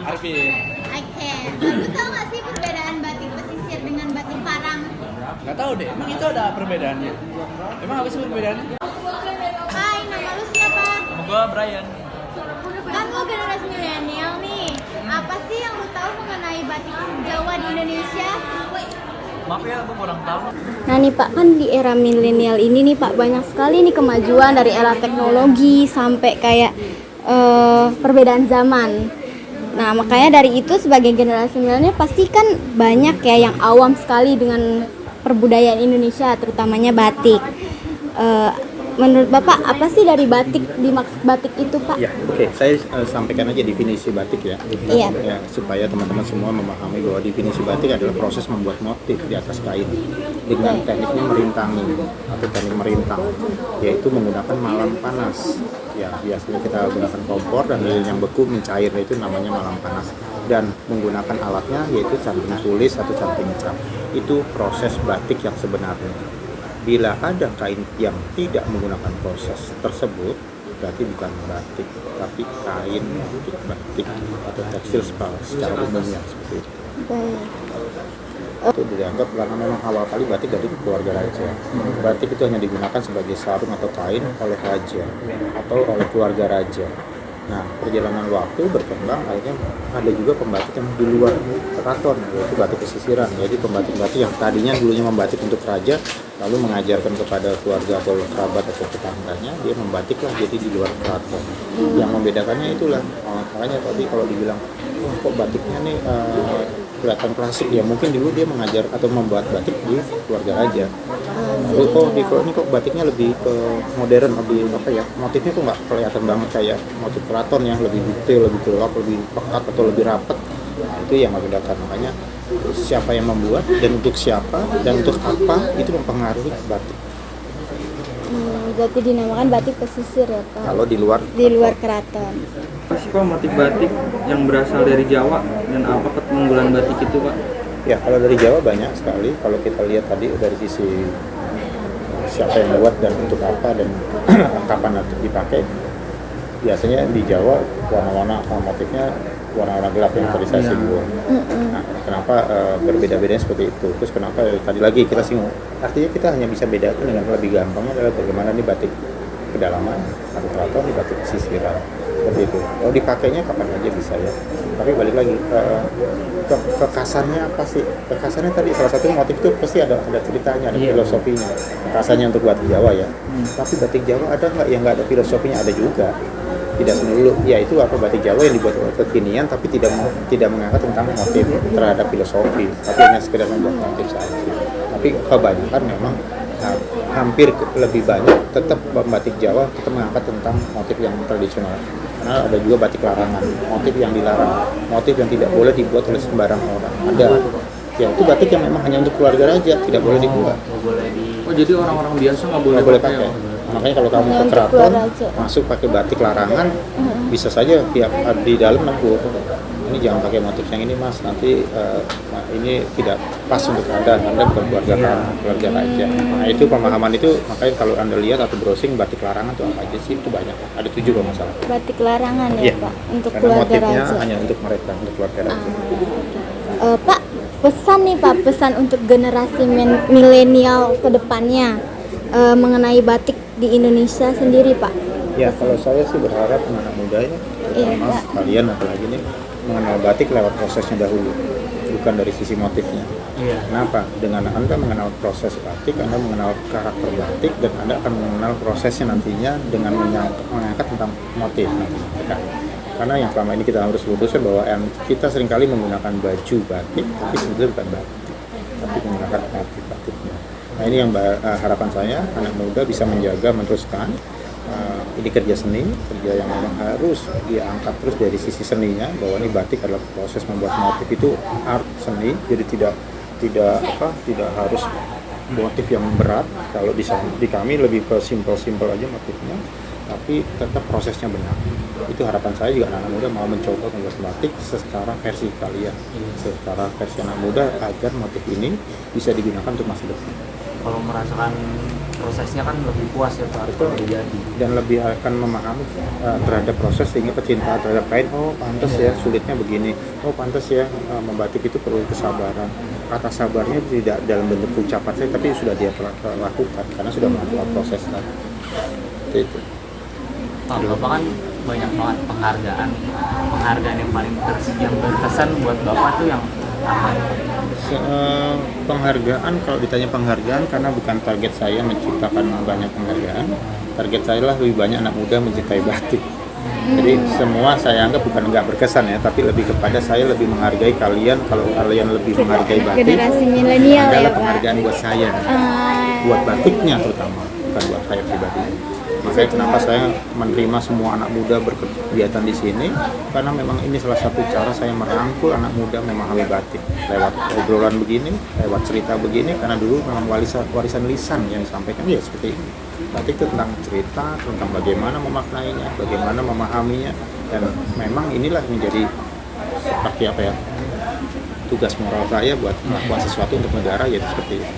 Arvin. Oke, lu tau gak sih perbedaan batik pesisir dengan batik parang? Gak tahu deh, emang itu ada perbedaannya? Emang apa sih perbedaannya? Hai, nama lu siapa? Nama gue Brian. Kan lu generasi milenial nih. Apa sih yang lu tahu mengenai batik Jawa di Indonesia? Maaf ya, gue kurang tahu. Nah nih Pak, kan di era milenial ini nih Pak, banyak sekali nih kemajuan dari era teknologi sampai kayak perbedaan zaman. Nah makanya dari itu sebagai generasi milenial pasti kan banyak ya yang awam sekali dengan perbudayaan Indonesia, terutamanya batik. Menurut Bapak apa sih dari batik, dimaksud batik itu Pak? Ya, oke. Saya sampaikan aja definisi batik ya. Iya. Ya, supaya teman-teman semua memahami bahwa definisi batik adalah proses membuat motif di atas kain dengan tekniknya merintangi atau teknik merintang, yaitu menggunakan malam panas. Ya, biasanya kita gunakan kompor dan lilin yang beku mencair, itu namanya malam panas. Dan menggunakan alatnya yaitu canting tulis atau canting cap. Itu proses batik yang sebenarnya. Bila ada kain yang tidak menggunakan proses tersebut, berarti bukan batik, tapi kain untuk batik atau tekstil secara umumnya seperti itu. Itu dianggap karena memang awal kali batik dari keluarga raja. Batik itu hanya digunakan sebagai sarung atau kain oleh raja atau oleh keluarga raja. Nah, perjalanan waktu berkembang, akhirnya ada juga pembatik yang di luar keraton, yaitu batik pesisiran. Jadi pembatik-batik yang tadinya dulunya membatik untuk raja, lalu mengajarkan kepada keluarga atau kerabat atau tetangganya, dia membatiklah jadi di luar keraton. Yang membedakannya itulah, makanya tadi kalau dibilang, oh, kok batiknya nih kelihatan klasik, ya mungkin dulu dia mengajar atau membuat batik di keluarga raja. Lalu ini kok batiknya lebih ke modern, lebih apa ya, motifnya kok nggak kelihatan banget kayak motif keraton yang lebih detail, lebih gelap, lebih pekat atau lebih rapat. Nah, itu yang membedakan. Makanya siapa yang membuat dan untuk siapa dan untuk apa itu mempengaruhi batik. Berarti dinamakan batik pesisir ya Pak? Kalau di luar keraton. Apa sih Pak motif batik yang berasal dari Jawa dan apa keunggulan batik itu Pak? Ya, kalau dari Jawa banyak sekali. Kalau kita lihat tadi dari sisi siapa yang buat dan untuk apa dan kapan nanti dipakai. Biasanya di Jawa warna-warna motifnya warna-warna gelap yang tadi saya singgung. Nah, kenapa berbeda-bedanya seperti itu? Terus kenapa tadi lagi kita singgung? Artinya kita hanya bisa bedakan dengan lebih gampangnya adalah bagaimana nih batik pedalaman atau keraton, di batik pesisiran. Seperti itu. Kalau dipakainya kapan aja bisa ya. Tapi balik lagi kekasannya apa sih? Kekasannya tadi salah satu motif itu pasti ada ceritanya, ada filosofinya. Kekasannya untuk batik Jawa ya. Tapi batik Jawa ada nggak yang nggak ada filosofinya? Ada juga. Tidak melulu, ya itu apa batik Jawa yang dibuat oleh kekinian tapi tidak mengangkat tentang motif terhadap filosofi, tapi hanya sekedar membuat motif saja. Tapi kebanyakan memang hampir lebih banyak tetap batik Jawa tetap mengangkat tentang motif yang tradisional. Karena ada juga batik larangan, motif yang dilarang, motif yang tidak boleh dibuat oleh sembarang orang. Ada. Ya itu batik yang memang hanya untuk keluarga raja, tidak boleh dibuat. Oh jadi orang-orang biasa nggak boleh pakai. Makanya kalau kamu ke keraton masuk pakai batik larangan, bisa saja tiap di dalam negur, ini jangan pakai motif yang ini mas, nanti ini tidak pas untuk anda bukan keluarga raja. Nah itu pemahaman itu, makanya kalau anda lihat atau browsing batik larangan itu apa aja sih, itu banyak, ada 7 kalau nggak salah. Batik larangan ya Pak, untuk karena keluarga motifnya raja. hanya untuk mereka, untuk keluarga raja. Pak, pesan nih Pak, pesan untuk generasi milenial ke depannya mengenai batik di Indonesia sendiri Pak. Ya, kalau saya sih berharap anak muda ya, terutama Iya, Kak. kalian apalagi nih, mengenal batik lewat prosesnya dahulu, bukan dari sisi motifnya. Iya. Kenapa? Dengan Anda mengenal proses batik, Anda mengenal karakter batik, dan Anda akan mengenal prosesnya nantinya dengan mengangkat tentang motif nantinya. Kan? Karena yang selama ini kita harus luruskan bahwa kita seringkali menggunakan baju batik, tapi sebenarnya bukan batik, tapi menggunakan motif batiknya. Nah ini yang harapan saya, anak muda bisa menjaga, meneruskan. Ini kerja seni, kerja yang memang harus diangkat terus dari sisi seninya, bahwa ini batik adalah proses membuat motif itu art seni, jadi tidak harus motif yang berat. Kalau di kami lebih ke simpel aja motifnya, tapi tetap prosesnya benar. Itu harapan saya juga anak muda mau mencoba membuat batik secara versi kalian, secara versi anak muda, agar motif ini bisa digunakan untuk masa depan. Kalau merasakan prosesnya kan lebih puas ya Pak, Betul. Dan lebih akan memahami terhadap proses, sehingga pecinta terhadap kain, oh pantas ya sulitnya begini, oh pantas ya membatik itu perlu kesabaran. Kata sabarnya tidak dalam bentuk ucapan saya, tapi sudah dia lakukan karena sudah melakukan proses tadi. Itu. Pak, Bapak kan banyak banget penghargaan yang paling yang berkesan buat Bapak tuh yang apa? Penghargaan, kalau ditanya penghargaan, karena bukan target saya menciptakan banyak penghargaan, target saya lah lebih banyak anak muda mencintai batik. Jadi semua saya anggap bukan nggak berkesan ya, tapi lebih kepada saya lebih menghargai kalian. Kalau kalian lebih menghargai batik, Generasi milenial ya adalah Pak. penghargaan buat saya, buat batiknya terutama, bukan buat saya pribadi. Makanya kenapa saya menerima semua anak muda berkegiatan di sini, karena memang ini salah satu cara saya merangkul anak muda memahami batik lewat obrolan begini, lewat cerita begini. Karena dulu memang warisan lisan yang disampaikan ya seperti ini. Batik itu tentang cerita, tentang bagaimana memaknainya, bagaimana memahaminya, dan memang inilah menjadi seperti apa ya, tugas moral saya buat melakukan sesuatu untuk negara, yaitu seperti itu.